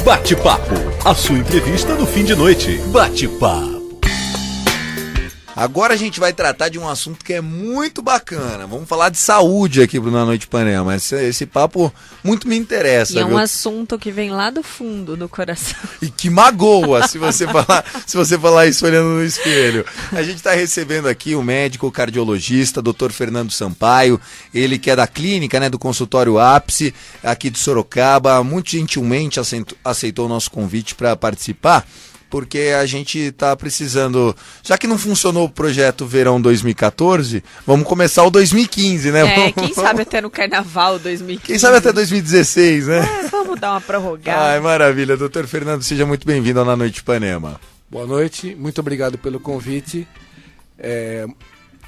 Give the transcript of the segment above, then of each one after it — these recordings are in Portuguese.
Bate-papo, a sua entrevista no fim de noite. Bate-papo. Agora a gente vai tratar de um assunto que é muito bacana. Vamos falar de saúde aqui Na Noite Ipanema. Esse papo muito me interessa. E é um viu? assunto que vem lá do fundo do coração. E que magoa se você falar isso olhando no espelho. A gente está recebendo aqui o médico cardiologista, Dr. Fernando Sampaio, ele que é da clínica, né, do consultório Ápice, aqui de Sorocaba, muito gentilmente aceitou o nosso convite para participar, porque a gente está precisando, já que não funcionou o projeto Verão 2014, vamos começar o 2015, né? Quem sabe até no Carnaval 2015. Quem sabe até 2016, né? Vamos dar uma prorrogada. Ai, maravilha. Doutor Fernando, seja muito bem-vindo ao Na Noite Ipanema. Boa noite, muito obrigado pelo convite.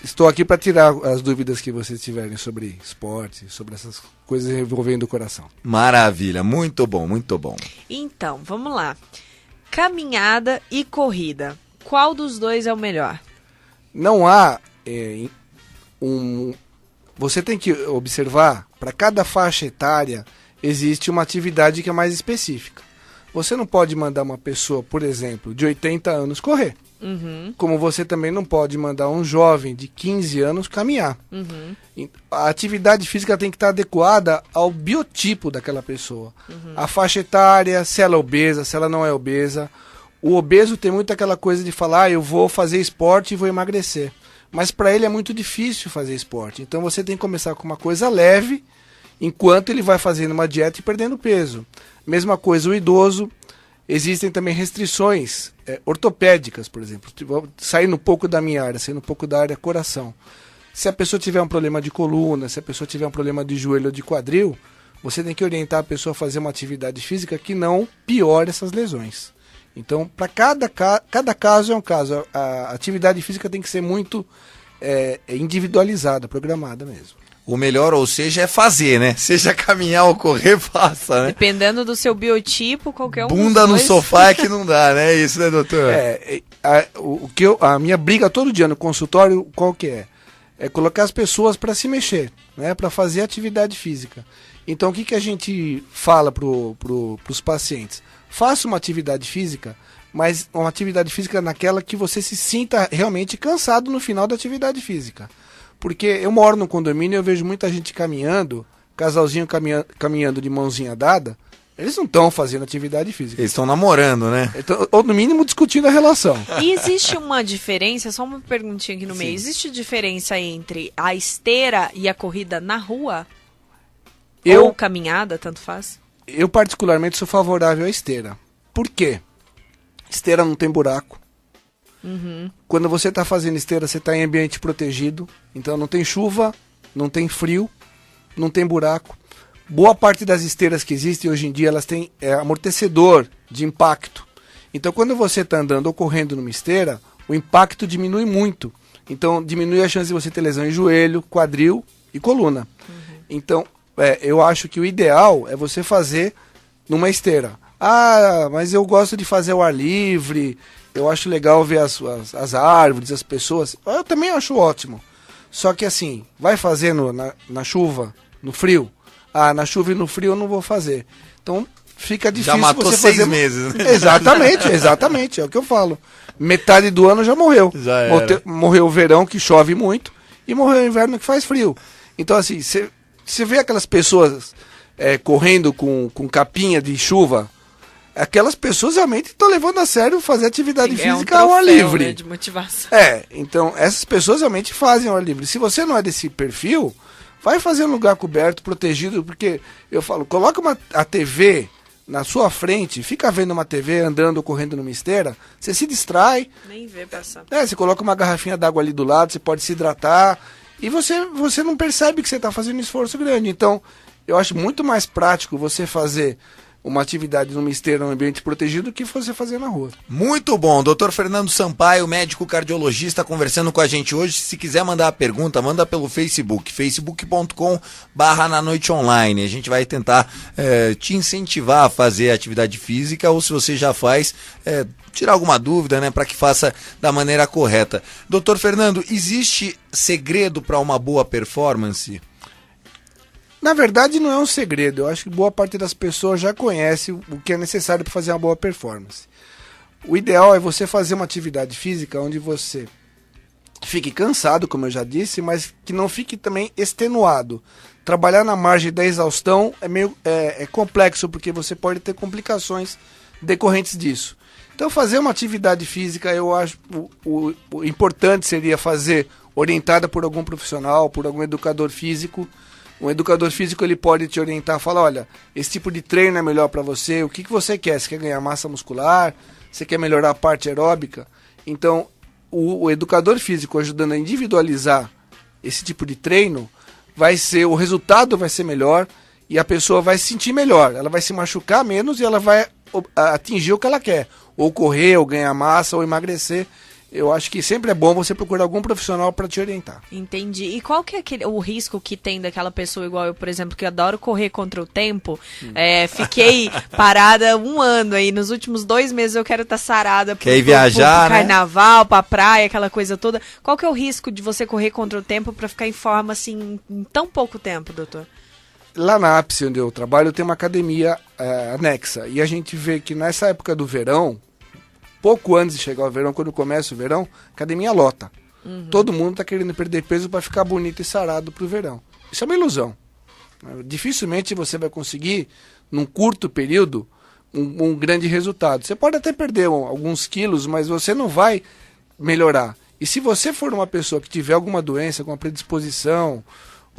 Estou aqui para tirar as dúvidas que vocês tiverem sobre esporte, sobre essas coisas envolvendo o coração. Maravilha, muito bom, muito bom. Então, vamos lá. Caminhada e corrida. Qual dos dois é o melhor? Não há Você tem que observar, para cada faixa etária, existe uma atividade que é mais específica. Você não pode mandar uma pessoa, por exemplo, de 80 anos correr. Uhum. Como você também não pode mandar um jovem de 15 anos caminhar. Uhum. A atividade física tem que estar adequada ao biotipo daquela pessoa. Uhum. A faixa etária, se ela é obesa, se ela não é obesa. O obeso tem muito aquela coisa de falar, eu vou fazer esporte e vou emagrecer. Mas para ele é muito difícil fazer esporte. Então você tem que começar com uma coisa leve, enquanto ele vai fazendo uma dieta e perdendo peso. Mesma coisa o idoso. Existem também restrições ortopédicas, por exemplo. Saindo um pouco da minha área, saindo um pouco da área coração. Se a pessoa tiver um problema de coluna, se a pessoa tiver um problema de joelho ou de quadril, você tem que orientar a pessoa a fazer uma atividade física que não piore essas lesões. Então, para cada caso é um caso. A atividade física tem que ser muito individualizada, programada mesmo. O melhor, ou seja, é fazer, né? Seja caminhar ou correr, faça, né? Dependendo do seu biotipo, qualquer um Bunda dos no dois. sofá é que não dá, né? Isso, né, doutor? A minha briga todo dia no consultório, qual que é? É colocar as pessoas para se mexer, né? Para fazer atividade física. Então, o que a gente fala pros pacientes? Faça uma atividade física, mas uma atividade física naquela que você se sinta realmente cansado no final da atividade física. Porque eu moro num condomínio e eu vejo muita gente caminhando, casalzinho caminhando de mãozinha dada, eles não estão fazendo atividade física. Eles estão namorando, né? Ou no mínimo discutindo a relação. E existe uma diferença, só uma perguntinha aqui no meio, existe diferença entre a esteira e a corrida na rua? Ou caminhada, tanto faz? Eu particularmente sou favorável à esteira. Por quê? Esteira não tem buraco. Uhum. Quando você está fazendo esteira, você está em ambiente protegido. Então não tem chuva, não tem frio, não tem buraco. Boa parte das esteiras que existem hoje em dia, elas têm amortecedor de impacto. Então quando você está andando ou correndo numa esteira, o impacto diminui muito. Então diminui a chance de você ter lesão em joelho, quadril e coluna. Uhum. Então eu acho que o ideal é você fazer numa esteira. Ah, mas eu gosto de fazer ao ar livre, eu acho legal ver as árvores, as pessoas. Eu também acho ótimo. Só que assim, vai fazer na chuva, no frio? Ah, na chuva e no frio eu não vou fazer. Então fica difícil já matou você 6 fazer... meses, né? Exatamente, é o que eu falo. Metade do ano já morreu. Já era. Morreu o verão, que chove muito, e morreu o inverno, que faz frio. Então assim, você vê aquelas pessoas correndo com capinha de chuva, aquelas pessoas realmente estão levando a sério fazer atividade física ao ar livre. Né, de motivação. Então essas pessoas realmente fazem ao ar livre. Se você não é desse perfil, vai fazer um lugar coberto, protegido, porque eu falo, coloca a TV na sua frente, fica vendo uma TV andando ou correndo numa esteira, você se distrai. Nem vê passar. Você coloca uma garrafinha d'água ali do lado, você pode se hidratar, e você não percebe que você está fazendo um esforço grande. Então, eu acho muito mais prático você fazer uma atividade numa esteira, num ambiente protegido, que você fazer na rua. Muito bom. Dr. Fernando Sampaio, médico cardiologista, conversando com a gente hoje. Se quiser mandar a pergunta, manda pelo Facebook, facebook.com/nanoiteonline. A gente vai tentar te incentivar a fazer atividade física, ou se você já faz, tirar alguma dúvida, né, para que faça da maneira correta. Dr. Fernando, existe segredo para uma boa performance? Na verdade, não é um segredo. Eu acho que boa parte das pessoas já conhece o que é necessário para fazer uma boa performance. O ideal é você fazer uma atividade física onde você fique cansado, como eu já disse, mas que não fique também extenuado. Trabalhar na margem da exaustão é complexo, porque você pode ter complicações decorrentes disso. Então, fazer uma atividade física, eu acho, o importante seria fazer orientada por algum profissional, por algum educador físico. Um educador físico, ele pode te orientar, falar, olha, esse tipo de treino é melhor para você, o que você quer? Você quer ganhar massa muscular? Você quer melhorar a parte aeróbica? Então, o educador físico ajudando a individualizar esse tipo de treino, o resultado vai ser melhor e a pessoa vai se sentir melhor. Ela vai se machucar menos e ela vai atingir o que ela quer. Ou correr, ou ganhar massa, ou emagrecer. Eu acho que sempre é bom você procurar algum profissional para te orientar. Entendi. E qual que é o risco que tem daquela pessoa igual eu, por exemplo, que adoro correr contra o tempo? Fiquei parada 1 ano aí. Nos últimos 2 meses eu quero estar sarada pro carnaval, pra praia, aquela coisa toda. Qual que é o risco de você correr contra o tempo para ficar em forma assim em tão pouco tempo, doutor? Lá na Ápice, onde eu trabalho, tem uma academia anexa. E a gente vê que nessa época do verão, pouco antes de chegar o verão, quando começa o verão, a academia lota. Todo mundo está querendo perder peso para ficar bonito e sarado para o verão. Isso é uma ilusão. Dificilmente você vai conseguir, num curto período, um grande resultado. Você pode até perder alguns quilos, mas você não vai melhorar. E se você for uma pessoa que tiver alguma doença, alguma predisposição,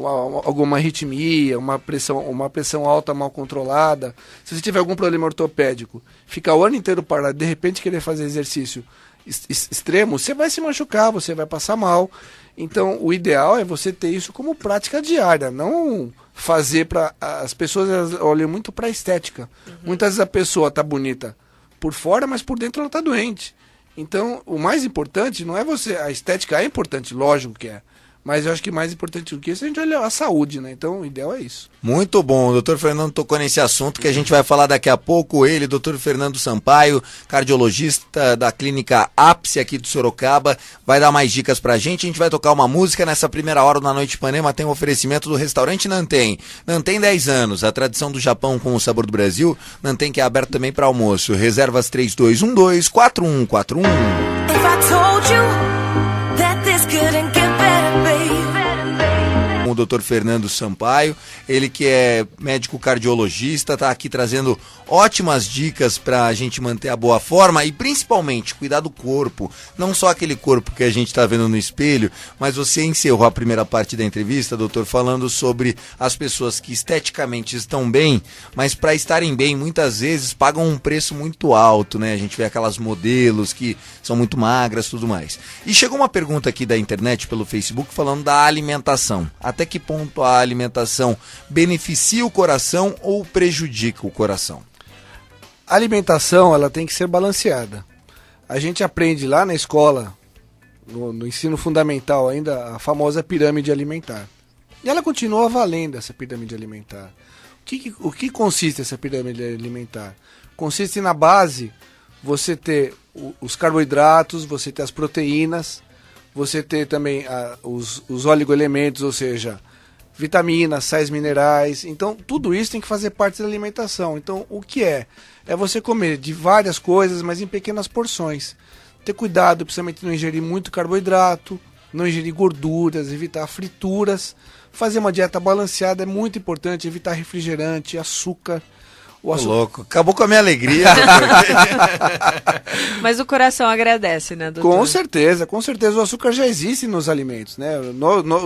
alguma arritmia, uma pressão alta mal controlada, se você tiver algum problema ortopédico, ficar o ano inteiro parado, de repente querer fazer exercício extremo, você vai se machucar, você vai passar mal. Então, o ideal é você ter isso como prática diária, não fazer para... As pessoas elas olham muito para a estética. Muitas vezes a pessoa está bonita por fora, mas por dentro ela está doente. Então, o mais importante não é você... A estética é importante, lógico que é. Mas eu acho que mais importante do que isso, a gente olha a saúde, né? Então, o ideal é isso. Muito bom. O doutor Fernando tocou nesse assunto que a gente vai falar daqui a pouco. Ele, doutor Fernando Sampaio, cardiologista da clínica Ápice aqui do Sorocaba, vai dar mais dicas pra gente. A gente vai tocar uma música. Nessa primeira hora da Noite Ipanema tem um oferecimento do restaurante Nanten. Nanten 10 anos, a tradição do Japão com o sabor do Brasil. Nanten que é aberto também para almoço. Reservas 3212-4141. If I told you that this couldn't get better, baby. O doutor Fernando Sampaio, ele que é médico cardiologista, está aqui trazendo ótimas dicas para a gente manter a boa forma e principalmente cuidar do corpo, não só aquele corpo que a gente está vendo no espelho, mas você encerrou a primeira parte da entrevista, doutor, falando sobre as pessoas que esteticamente estão bem, mas para estarem bem muitas vezes pagam um preço muito alto, né? A gente vê aquelas modelos que são muito magras e tudo mais. E chegou uma pergunta aqui da internet pelo Facebook falando da alimentação. Até que ponto a alimentação beneficia o coração ou prejudica o coração? A alimentação ela tem que ser balanceada. A gente aprende lá na escola, no ensino fundamental ainda, a famosa pirâmide alimentar. E ela continua valendo, essa pirâmide alimentar. O que consiste essa pirâmide alimentar? Consiste na base, você ter os carboidratos, você ter as proteínas, você ter também os oligoelementos, ou seja, vitaminas, sais minerais. Então, tudo isso tem que fazer parte da alimentação. Então, o que é? É você comer de várias coisas, mas em pequenas porções. Ter cuidado, principalmente não ingerir muito carboidrato, não ingerir gorduras, evitar frituras. Fazer uma dieta balanceada é muito importante, evitar refrigerante, açúcar. Louco, acabou com a minha alegria. Mas o coração agradece, né, doutor? Com certeza, o açúcar já existe nos alimentos, né?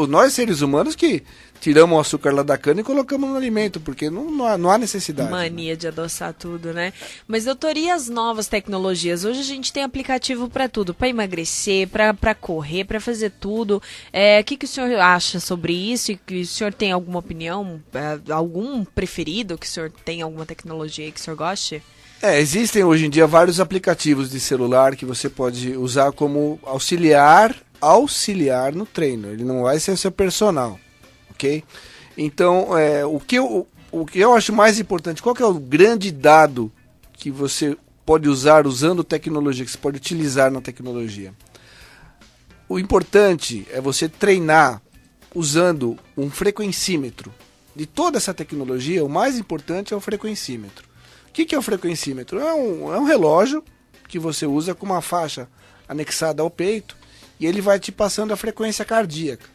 Nós seres humanos que tiramos o açúcar lá da cana e colocamos no alimento, porque não há necessidade. Mania, né, de adoçar tudo, né? Mas, doutor, e as novas tecnologias? Hoje a gente tem aplicativo para tudo, para emagrecer, para correr, para fazer tudo. O que o senhor acha sobre isso? E que o senhor tem alguma opinião? Algum preferido que o senhor tem, alguma tecnologia que o senhor goste? Existem hoje em dia vários aplicativos de celular que você pode usar como auxiliar no treino. Ele não vai ser seu personal. Ok? Então, o que eu acho mais importante, qual que é o grande dado que você pode usar usando tecnologia, que você pode utilizar na tecnologia? O importante é você treinar usando um frequencímetro. de toda essa tecnologia, o mais importante é o frequencímetro. O que é o frequencímetro? É um relógio que você usa com uma faixa anexada ao peito e ele vai te passando a frequência cardíaca.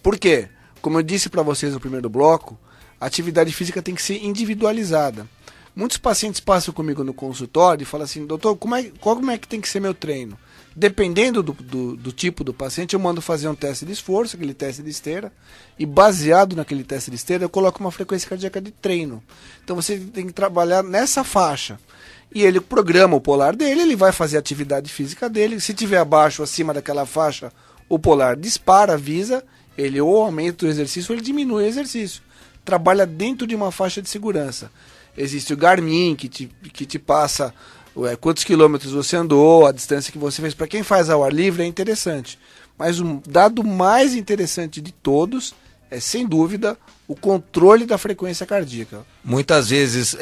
Por quê? Como eu disse para vocês no primeiro bloco, a atividade física tem que ser individualizada. Muitos pacientes passam comigo no consultório e falam assim, doutor, como é que tem que ser meu treino? Dependendo do tipo do paciente, eu mando fazer um teste de esforço, aquele teste de esteira, e baseado naquele teste de esteira, eu coloco uma frequência cardíaca de treino. Então você tem que trabalhar nessa faixa. E ele programa o polar dele, ele vai fazer a atividade física dele. Se tiver abaixo ou acima daquela faixa, o polar dispara, avisa, ele ou aumenta o exercício ou ele diminui o exercício. Trabalha dentro de uma faixa de segurança. Existe o Garmin, que te passa quantos quilômetros você andou, a distância que você fez. Para quem faz ao ar livre é interessante. Mas o dado mais interessante de todos é, sem dúvida, o controle da frequência cardíaca. Muitas vezes,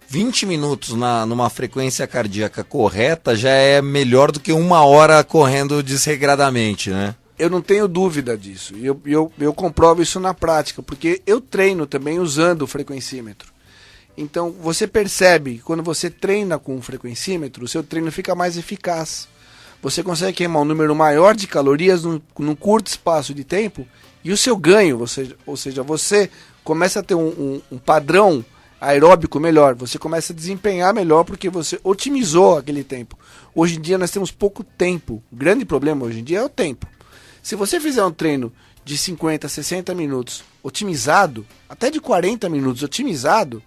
20 minutos numa frequência cardíaca correta já é melhor do que 1 hora correndo desregradamente, né? Eu não tenho dúvida disso. Eu comprovo isso na prática, porque eu treino também usando o frequencímetro. Então, você percebe que quando você treina com o frequencímetro, o seu treino fica mais eficaz. Você consegue queimar um número maior de calorias num curto espaço de tempo e o seu ganho, ou seja, você começa a ter um padrão aeróbico melhor, você começa a desempenhar melhor porque você otimizou aquele tempo. Hoje em dia nós temos pouco tempo. O grande problema hoje em dia é o tempo. Se você fizer um treino de 50, 60 minutos otimizado, até de 40 minutos otimizado,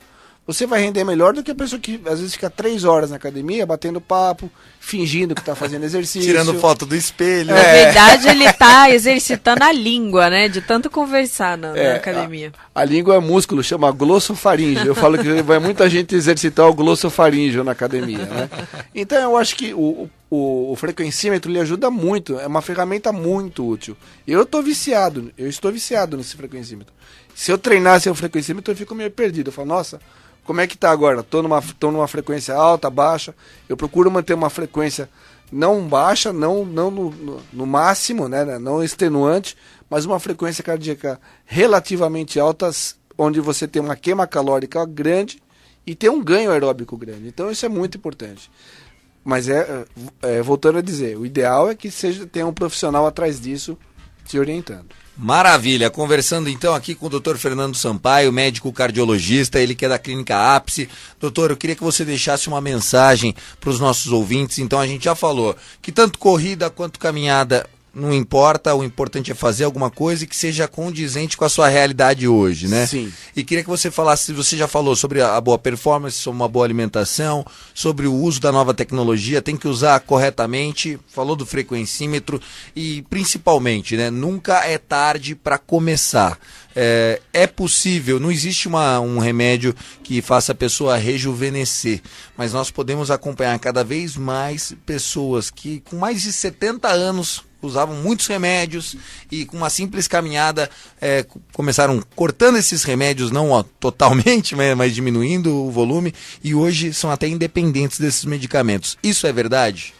você vai render melhor do que a pessoa que às vezes fica 3 horas na academia batendo papo, fingindo que está fazendo exercício. Tirando foto do espelho. Na verdade, ele está exercitando a língua, né? De tanto conversar na academia. A língua é músculo, chama glossofaríngeo. Eu falo que vai muita gente exercitar o glossofaríngeo na academia, né? Então eu acho que o frequencímetro lhe ajuda muito, é uma ferramenta muito útil. Eu estou viciado nesse frequencímetro. Se eu treinasse o frequencímetro, eu fico meio perdido. Eu falo, nossa, como é que tá agora? Tô numa frequência alta, baixa. Eu procuro manter uma frequência não baixa, não no máximo, né? Não extenuante, mas uma frequência cardíaca relativamente alta, onde você tem uma queima calórica grande e tem um ganho aeróbico grande. Então isso é muito importante. Mas voltando a dizer, o ideal é que tenha um profissional atrás disso te orientando. Maravilha, conversando então aqui com o Dr. Fernando Sampaio, médico cardiologista, ele que é da Clínica Ápice. Doutor, eu queria que você deixasse uma mensagem para os nossos ouvintes. Então a gente já falou que tanto corrida quanto caminhada não importa, o importante é fazer alguma coisa que seja condizente com a sua realidade hoje, né? Sim. E queria que você falasse, você já falou sobre a boa performance, sobre uma boa alimentação, sobre o uso da nova tecnologia, tem que usar corretamente, falou do frequencímetro e principalmente, né, nunca é tarde para começar. É possível, não existe um remédio que faça a pessoa rejuvenescer, mas nós podemos acompanhar cada vez mais pessoas que com mais de 70 anos usavam muitos remédios e com uma simples caminhada começaram cortando esses remédios, não totalmente, mas diminuindo o volume, e hoje são até independentes desses medicamentos. Isso é verdade?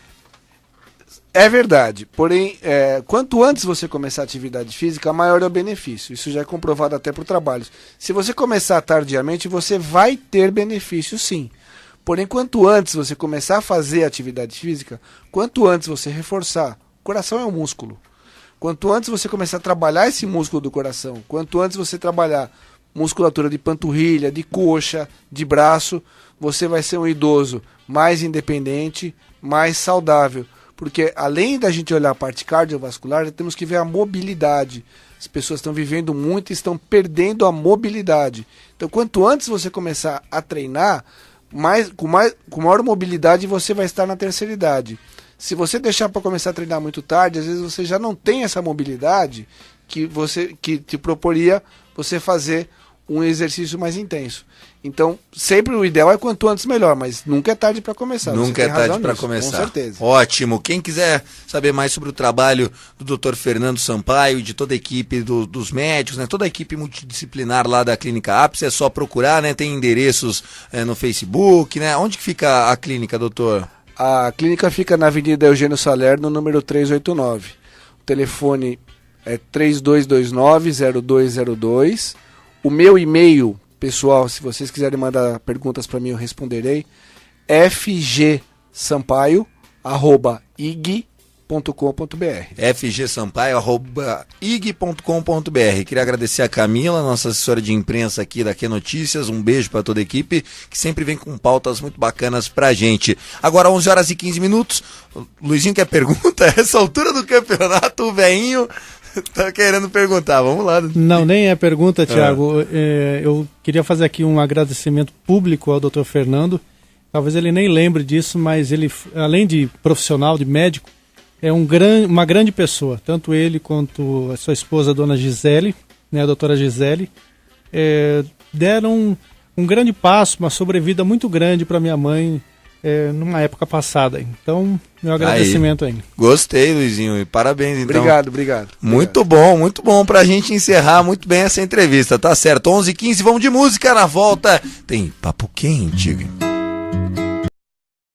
É verdade, porém, quanto antes você começar a atividade física, maior é o benefício. Isso já é comprovado até por trabalhos. Se você começar tardiamente, você vai ter benefício sim. Porém, quanto antes você começar a fazer atividade física, quanto antes você reforçar, o coração é um músculo. Quanto antes você começar a trabalhar esse músculo do coração, quanto antes você trabalhar musculatura de panturrilha, de coxa, de braço, você vai ser um idoso mais independente, mais saudável. Porque além da gente olhar a parte cardiovascular, temos que ver a mobilidade. As pessoas estão vivendo muito e estão perdendo a mobilidade. Então, quanto antes você começar a treinar, com maior mobilidade você vai estar na terceira idade. Se você deixar para começar a treinar muito tarde, às vezes você já não tem essa mobilidade que te proporia você fazer um exercício mais intenso. Então, sempre o ideal é quanto antes melhor, mas nunca é tarde para começar. Nunca é tarde para começar. Com certeza. Ótimo. Quem quiser saber mais sobre o trabalho do Dr. Fernando Sampaio e de toda a equipe dos médicos, né? Toda a equipe multidisciplinar lá da Clínica Ápice, é só procurar, né? Tem endereços no Facebook, né? Onde que fica a clínica, doutor? A clínica fica na Avenida Eugênio Salerno, número 389. O telefone É 3229-0202. O meu e-mail, pessoal, se vocês quiserem mandar perguntas para mim, eu responderei. fgsampaio@ig.com.br. fgsampaio@ig.com.br. Queria agradecer a Camila, nossa assessora de imprensa aqui da Q Notícias. Um beijo para toda a equipe, que sempre vem com pautas muito bacanas pra gente. Agora 11h15. Luizinho quer pergunta? Essa altura do campeonato, o velhinho tá querendo perguntar. Vamos lá. Não, nem é pergunta, Thiago. Eu queria fazer aqui um agradecimento público ao Dr. Fernando. Talvez ele nem lembre disso, mas ele, além de profissional, de médico, é uma grande pessoa. Tanto ele quanto a sua esposa, a dona Gisele, né, a doutora Gisele, deram um grande passo, uma sobrevida muito grande para minha mãe numa época passada. Então, meu agradecimento aí. Gostei, Luizinho, e parabéns. Então. Obrigado. Muito bom pra gente encerrar muito bem essa entrevista, tá certo? 11h15, vamos de música. Na volta tem Papo Quente.